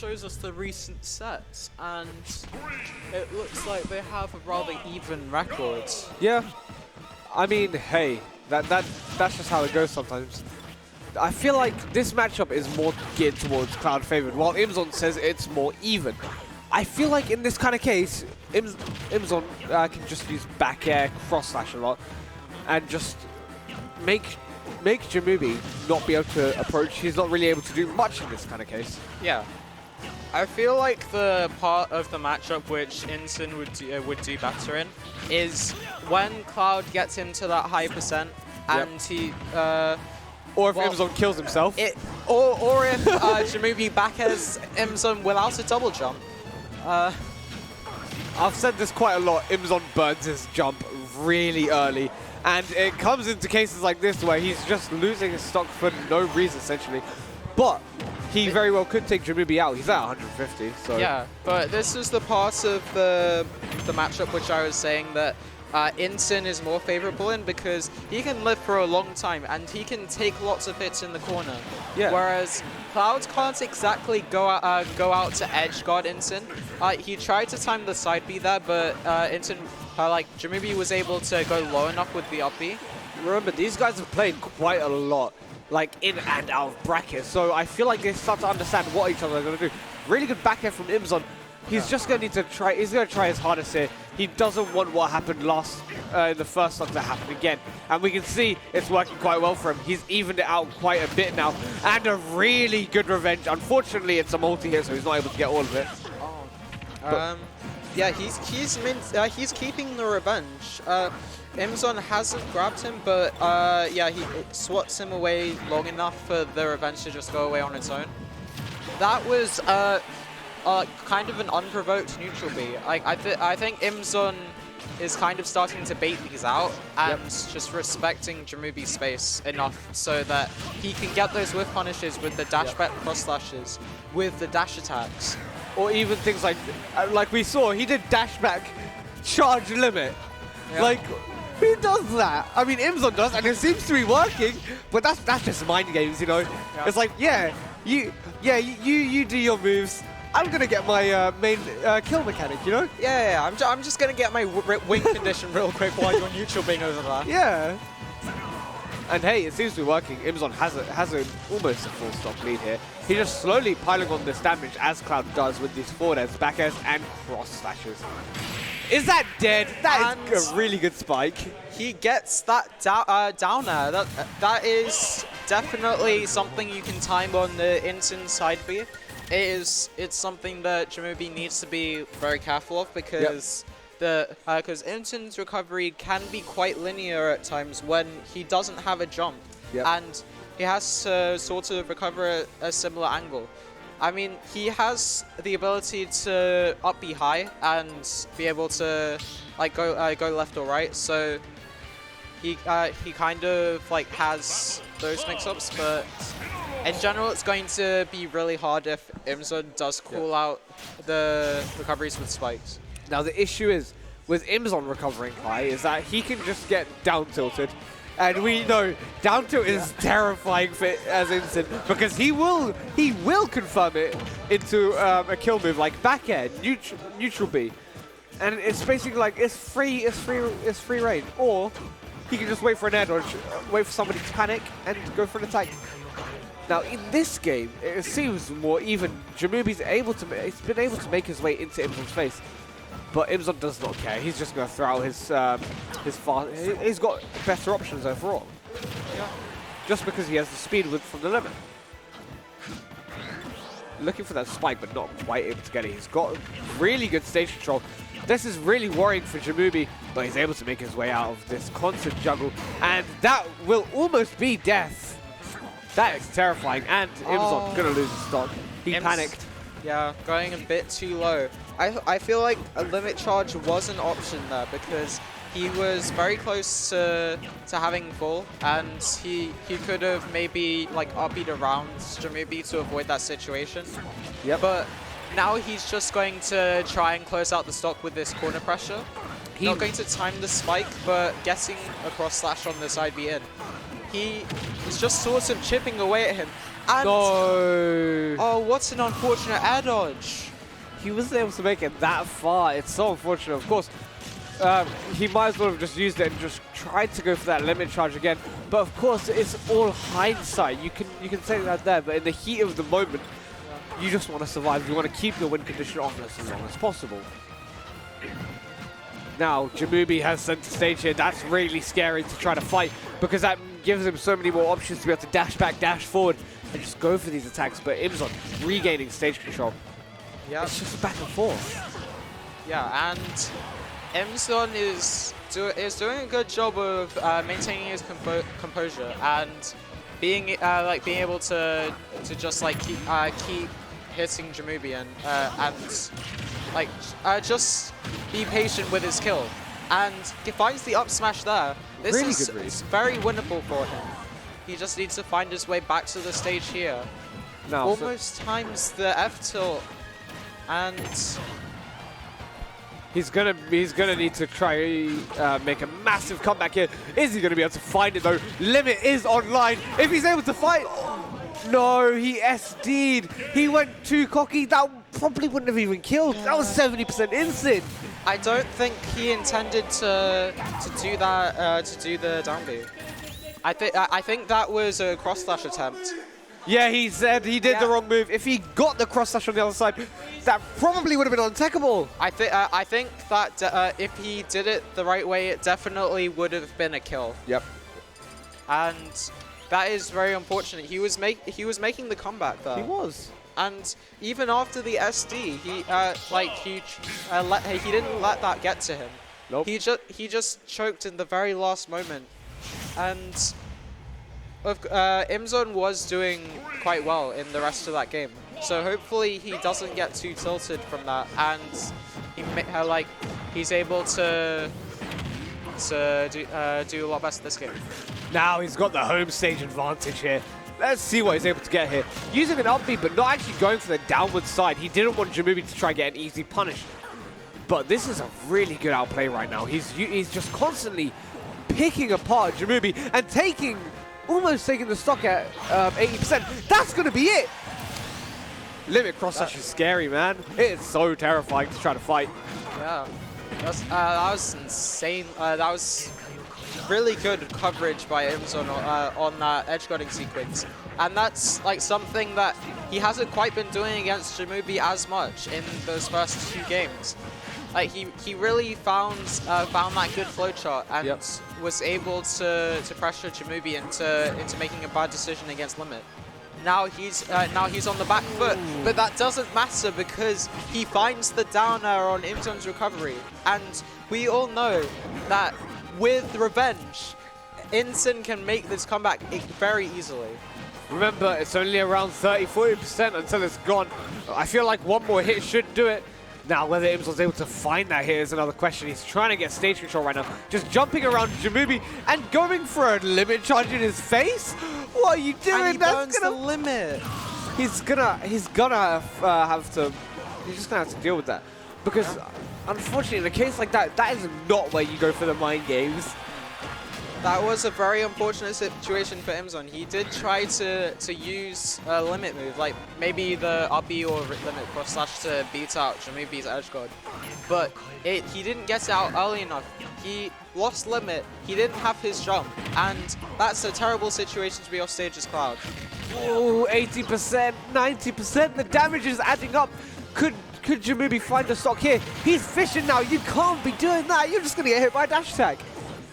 shows us the recent sets, and it looks like they have a rather even record. Yeah. I mean, hey, that's just how it goes sometimes. I feel like this matchup is more geared towards Cloud favored, while Imzon says it's more even. I feel like in this kind of case, Imzon can just use back air, cross slash a lot, and just make Gemuby not be able to approach. He's not really able to do much in this kind of case. Yeah. I feel like the part of the matchup which Imzon would do better in is when Cloud gets into that high percent and he... or if Imzon kills himself. Or if Gemuby back airs Imzon without a double jump. I've said this quite a lot, Imzon burns his jump really early. And it comes into cases like this where he's just losing his stock for no reason, essentially. But he very well could take Gemuby out. He's at 150, so... Yeah, but this is the part of the matchup which I was saying that Imzon is more favorable in, because he can live for a long time and he can take lots of hits in the corner. Yeah. Whereas Cloud can't exactly go out to edge guard Imzon. He tried to time the side B there, but Imzon, Gemuby was able to go low enough with the up B. Remember, these guys have played quite a lot, like in and out of brackets, so I feel like they start to understand what each other are going to do. Really good back air from Imzon. He's just going to need to try, he's going to try his hardest here. He doesn't want what happened last, in the first stock to happen again. And we can see it's working quite well for him. He's evened it out quite a bit now. And a really good revenge. Unfortunately, it's a multi-hit, so he's not able to get all of it. Yeah, he's keeping the revenge. Imzon hasn't grabbed him, but yeah, he swats him away long enough for the revenge to just go away on its own. That was kind of an unprovoked neutral B. I think Imzon is kind of starting to bait these out and just respecting Gemuby's space enough so that he can get those whiff punishes with the dash back cross slashes, with the dash attacks. Or even things like we saw, he did dash back charge limit. Yeah. Like, who does that? I mean, Imzon does, and it seems to be working, but that's just mind games, you know? Yeah. It's like, you do your moves. I'm gonna get my main kill mechanic, you know? Yeah, I'm just gonna get my wing condition real quick while you're neutral being over there. Yeah. And hey, it seems to be working. Imzon has almost a full stock lead here. He's just slowly piling on this damage as Cloud does with these forward airs, back airs, and cross slashes. Is that dead? That is a really good spike. He gets that down air. That is definitely something you can time on the Imzon side B. It's something that Gemuby needs to be very careful of, because because Imzon's recovery can be quite linear at times when he doesn't have a jump, and he has to sort of recover a similar angle. I mean, he has the ability to up B high and be able to go left or right, so he kind of has those mix-ups, but in general, it's going to be really hard if Imzon does call out the recoveries with spikes. Now, the issue is, with Imzon recovering high, is that he can just get down tilted. And we know down tilt is terrifying as Imzon, because he will confirm it into a kill move like back air, neutral B. And it's basically like, it's free reign. Or he can just wait for an air dodge, wait for somebody to panic, and go for an attack. Now, in this game, it seems more even. Gemuby's been able to make his way into Imzon's face, but Imzon does not care. He's just going to throw out his fast. He's got better options overall. Yeah. Just because he has the speed from the limit. Looking for that spike, but not quite able to get it. He's got really good stage control. This is really worrying for Gemuby, but he's able to make his way out of this constant juggle, and that will almost be death. That is terrifying, and Imzon gonna lose his stock. He panicked. Yeah, going a bit too low. I feel like a limit charge was an option there, because he was very close to having full, and he could have maybe up-beat around Gemuby to avoid that situation. But now he's just going to try and close out the stock with this corner pressure. Not going to time the spike, but getting a cross slash on the side B in. He is just sort of chipping away at him. And No! oh, what an unfortunate air dodge. He wasn't able to make it that far. It's so unfortunate. Of course, he might as well have just used it and just tried to go for that limit charge again. But of course, it's all hindsight. You can say that there, but in the heat of the moment, you just want to survive. You want to keep your win condition on as long as possible. Now, Gemuby has center stage here. That's really scary to try to fight because that gives him so many more options to be able to dash back, dash forward, and just go for these attacks. But Imzon regaining stage control. Yeah, it's just back and forth. Yeah, and Imzon is doing a good job of maintaining his composure and being being able to just like keep hitting Gemuby and just be patient with his kill. And he finds the up smash there. This really is good read. very winnable for him. He just needs to find his way back to the stage here. Now, Almost times the F tilt, and he's gonna need to try make a massive comeback here. Is he gonna be able to find it though? Limit is online. If he's able to fight, no, he SD'd. He went too cocky. That probably wouldn't have even killed. That was 70% instant. I don't think he intended to do that to do the down B. I think that was a cross slash attempt. Yeah, he said he did the wrong move. If he got the cross slash on the other side, that probably would have been untechable. I think that if he did it the right way, it definitely would have been a kill. Yep. And that is very unfortunate. He was making the comeback there. He was. And even after the SD, he didn't let that get to him. Nope. He just choked in the very last moment, and Imzon was doing quite well in the rest of that game. So hopefully he doesn't get too tilted from that, and he's able to do a lot better this game. Now he's got the home stage advantage here. Let's see what he's able to get here. Using an up B, but not actually going for the downward side. He didn't want Gemuby to try and get an easy punish. But this is a really good outplay right now. He's just constantly picking apart Gemuby and almost taking the stock at 80%. That's going to be it. Limit cross slash is scary, man. It's so terrifying to try to fight. Yeah, that was insane. That was really good coverage by Imzon on that edge guarding sequence, and that's like something that he hasn't quite been doing against Gemuby as much in those first two games. Like he really found that good flowchart and was able to pressure Gemuby into making a bad decision against Limit. Now he's on the back foot, but that doesn't matter because he finds the down air on Imzon's recovery, and we all know that with revenge, Imzon can make this comeback very easily. Remember, it's only around 30–40% until it's gone. I feel like one more hit should do it. Now, whether Imzon's able to find that hit is another question. He's trying to get stage control right now. Just jumping around Gemuby and going for a limit charge in his face? What are you doing? And he burns the limit. He's gonna just gonna have to deal with that. Because unfortunately, in a case like that, that is not where you go for the mind games. That was a very unfortunate situation for Imzon. He did try to use a limit move, like maybe the up B or limit cross slash to beat out Gemuby's edge guard. But he didn't get it out early enough. He lost limit, he didn't have his jump, and that's a terrible situation to be off stage as Cloud. Oh, 80%, 90%, the damage is adding up. Could Gemuby find the stock here? He's fishing now, you can't be doing that, you're just gonna get hit by a dash attack.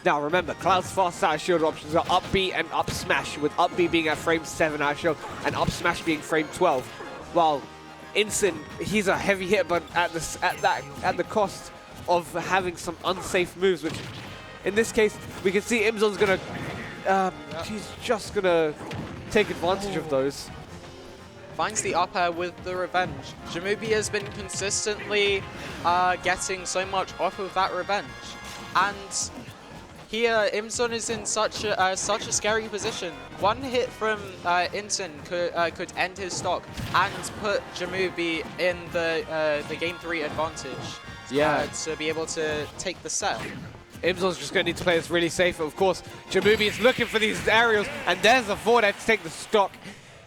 Now remember, Cloud's fast out of shield options are up B and up smash, with up B being at frame 7 out of shield and up smash being frame 12. While Imzon, he's a heavy hit, but at the cost of having some unsafe moves, which in this case we can see Imzon's gonna he's just gonna take advantage of those. Finds the up air with the revenge. Gemuby has been consistently getting so much off of that revenge, and here, Imzon is in such a scary position. One hit from Imzon could end his stock and put Gemuby in the game 3 advantage. to be able to take the set. Imzon's just going to need to play this really safe. Of course, Gemuby is looking for these aerials, and there's a forward air to take the stock.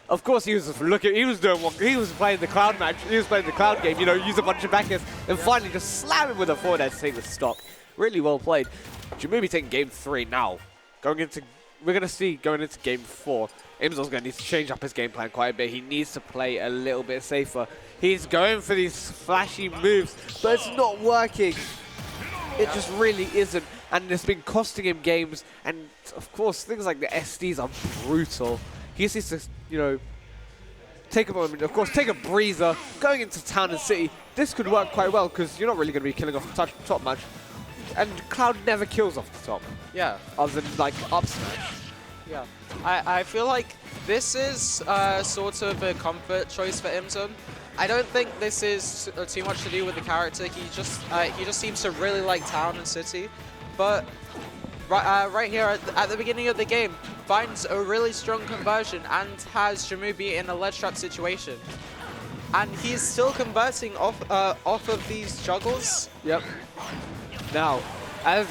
Of course, he was playing the cloud match. He was playing the cloud game. You know, use a bunch of backers, and finally just slam him with a forward air to take the stock. Really well played. Gemuby taking game 3 now. We're going to see going into game 4. Imzon's going to need to change up his game plan quite a bit. He needs to play a little bit safer. He's going for these flashy moves, but it's not working. It just really isn't, and it's been costing him games. And of course, things like the SDs are brutal. He just needs to, you know, take a moment. Of course, take a breather. Going into town and city, this could work quite well because you're not really going to be killing off the top much. And Cloud never kills off the top. Yeah. Other than like up smash. Yeah. I feel like this is sort of a comfort choice for Imzon. I don't think this is too much to do with the character. He just seems to really like town and city, but right here at the beginning of the game finds a really strong conversion and has Gemuby in a ledge trap situation, and he's still converting off of these juggles. Yep. Now, as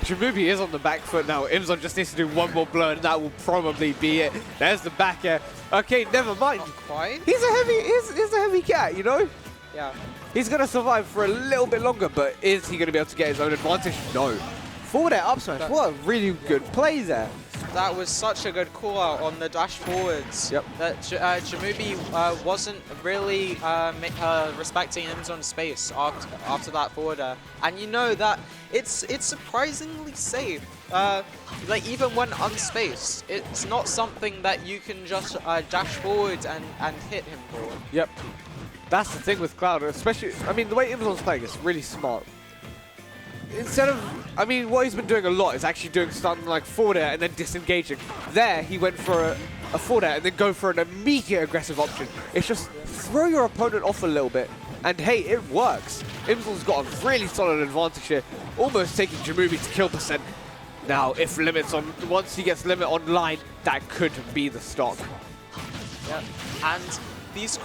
Gemuby is on the back foot now, Imzon just needs to do one more blow and that will probably be it. There's the back air. Okay, never mind. Not quite. He's a heavy cat, you know? Yeah. He's going to survive for a little bit longer, but is he going to be able to get his own advantage? No. Forward air up smash. What a really good play there. That was such a good call out on the dash forwards. Yep. That Gemuby wasn't really respecting Imzon's space after that forward air, and you know that it's surprisingly safe. Like even when unspaced, it's not something that you can just dash forward and hit him for. Yep. That's the thing with Cloud, especially. I mean, the way Imzon's playing is really smart. Instead of, I mean, what he's been doing a lot is actually doing something like forward air and then disengaging. There, he went for a forward air and then go for an immediate aggressive option. It's just throw your opponent off a little bit. And hey, it works. Imzon's got a really solid advantage here, almost taking Gemuby to kill percent. Now, if once he gets limit online, that could be the stock. Yep. And these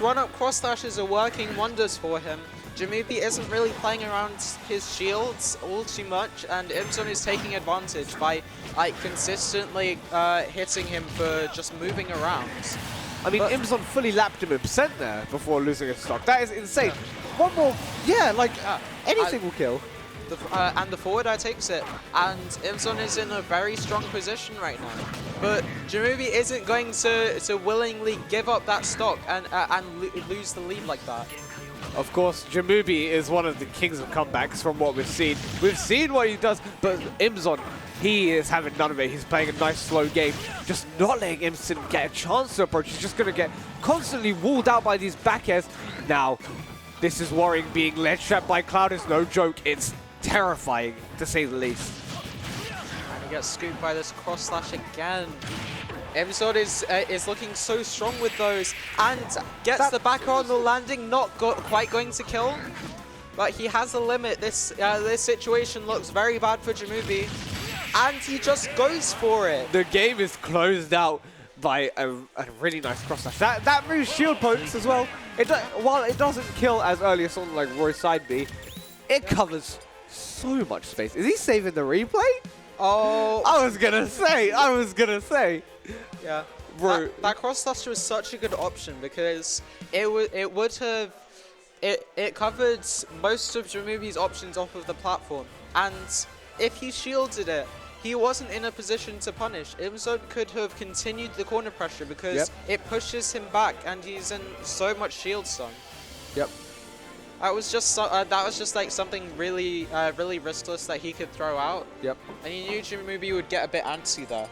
run-up cross slashes are working wonders for him. Gemuby isn't really playing around his shields all too much, and Imzon is taking advantage by consistently hitting him for just moving around. I mean, Imzon fully lapped him in percent there before losing his stock. That is insane. One more, anything will kill. And the forward air takes it, and Imzon is in a very strong position right now. But Gemuby isn't going to willingly give up that stock and lose the lead like that. Of course, Gemuby is one of the kings of comebacks from what we've seen. We've seen what he does, but Imzon, he is having none of it. He's playing a nice slow game, just not letting Imzon get a chance to approach. He's just going to get constantly walled out by these back airs. Now, this is worrying. Being ledge trapped by Cloud is no joke. It's terrifying, to say the least. And he gets scooped by this cross slash again. Imzon is looking so strong with those and gets the back on the landing, not quite going to kill, but he has a limit. This situation looks very bad for Gemuby, and he just goes for it. The game is closed out by a really nice cross slash. That moves shield pokes as well. While it doesn't kill as early as something like Roy side B, it covers so much space. Is he saving the replay? Oh, I was gonna say. Yeah, bro. That cross slash was such a good option because it covered most of Gemuby's options off of the platform, and if he shielded it, he wasn't in a position to punish. Imzon could have continued the corner pressure because it pushes him back, and he's in so much shield stun. Yep. That was just like something really really riskless that he could throw out. Yep. And you knew Gemuby would get a bit antsy there.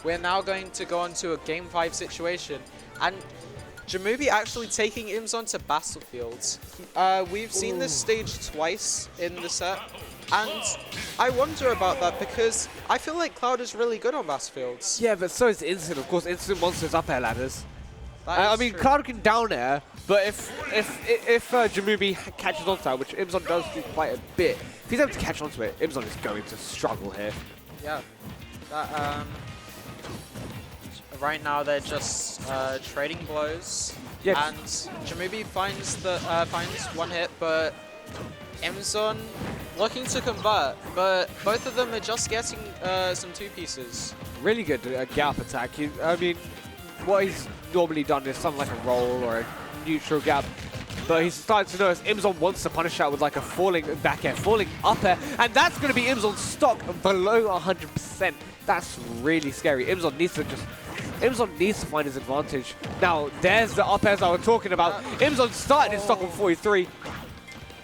We're now going to go on to a Game 5 situation, and Gemuby actually taking Imzon to battlefields. We've seen this stage twice in the set, and I wonder about that because I feel like Cloud is really good on battlefields. Yeah, but so is Instant. Of course, Instant monsters up air ladders. I mean, true. Cloud can down air, but if Gemuby catches onto that, which Imzon does do quite a bit, if he's able to catch onto it, Imzon is going to struggle here. Yeah. That, right now they're just trading blows. Yes. And Gemuby finds one hit, but Imzon looking to convert, but both of them are just getting some two pieces. Really good gap attack. I mean, what he's normally done is something like a roll or a neutral gap. But he's starting to notice Imzon wants to punish out with like a falling back air, falling up air, and that's going to be Imzon's stock below 100%. That's really scary. Imzon needs to find his advantage. Now, there's the up airs I was talking about. Imzon started his stock on 43.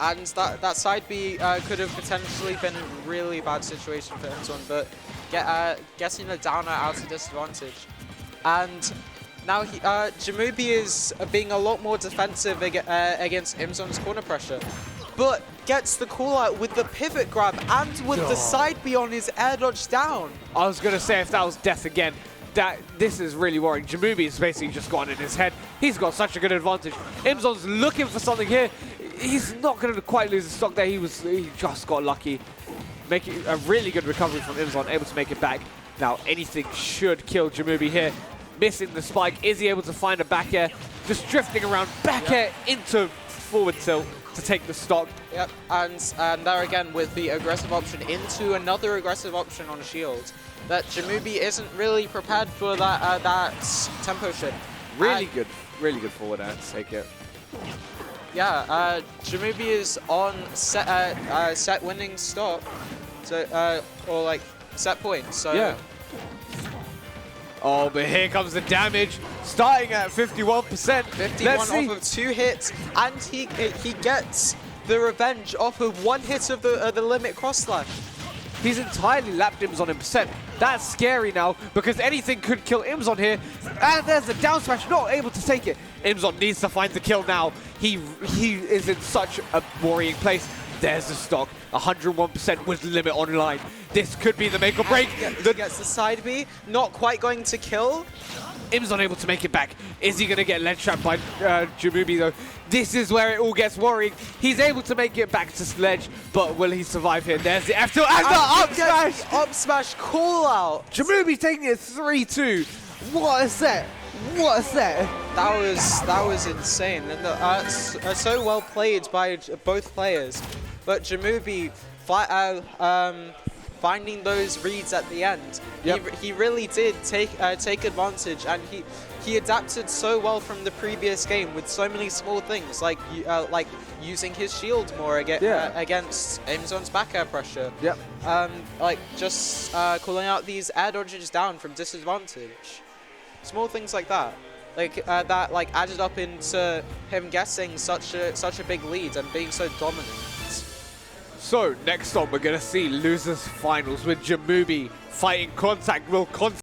And that side B could have potentially been a really bad situation for Imzon, but getting a downer out of disadvantage. And now Gemuby is being a lot more defensive against Imzon's corner pressure, but gets the call out with the pivot grab and with the side B on his air dodge down. I was going to say if that was death again, this is really worrying. Gemuby has basically just gone in his head. He's got such a good advantage. Imzon's looking for something here. He's not going to quite lose the stock there. He just got lucky. Making a really good recovery from Imzon, able to make it back. Now anything should kill Gemuby here. Missing the spike. Is he able to find a back air? Just drifting around back air into forward tilt to take the stock. Yep, and there again with the aggressive option into another aggressive option on shield. That Gemuby isn't really prepared for that tempo shift. Really good forward air to take it. Yeah, Gemuby is on set winning stock, so or like set points. So yeah. Oh, but here comes the damage, starting at 51%. 51 off of 2 hits, and he gets the revenge off of 1 hit of the limit cross slash. He's entirely lapped Imzon in percent. That's scary now, because anything could kill Imzon here. And there's the down smash, not able to take it. Imzon needs to find the kill now. He is in such a worrying place. There's the stock, 101% with limit online. This could be the make or break. He gets the side B, not quite going to kill. Imzon able to make it back. Is he going to get ledge trapped by Gemuby though? This is where it all gets worrying. He's able to make it back to sledge, but will he survive here? There's the F2 and the up smash! Up smash call out. Gemuby taking it 3-2. What a set! What a set! That was insane. And so well played by both players. But Gemuby finding those reads at the end. Yep. He really did take advantage, and he adapted so well from the previous game with so many small things, like using his shield more against Imzon's back air pressure. Yep. Like just calling out these air dodges down from disadvantage. Small things like that. That added up into him getting such a big lead and being so dominant. So next on, we're going to see losers finals with Gemuby fighting Contact. Will Contact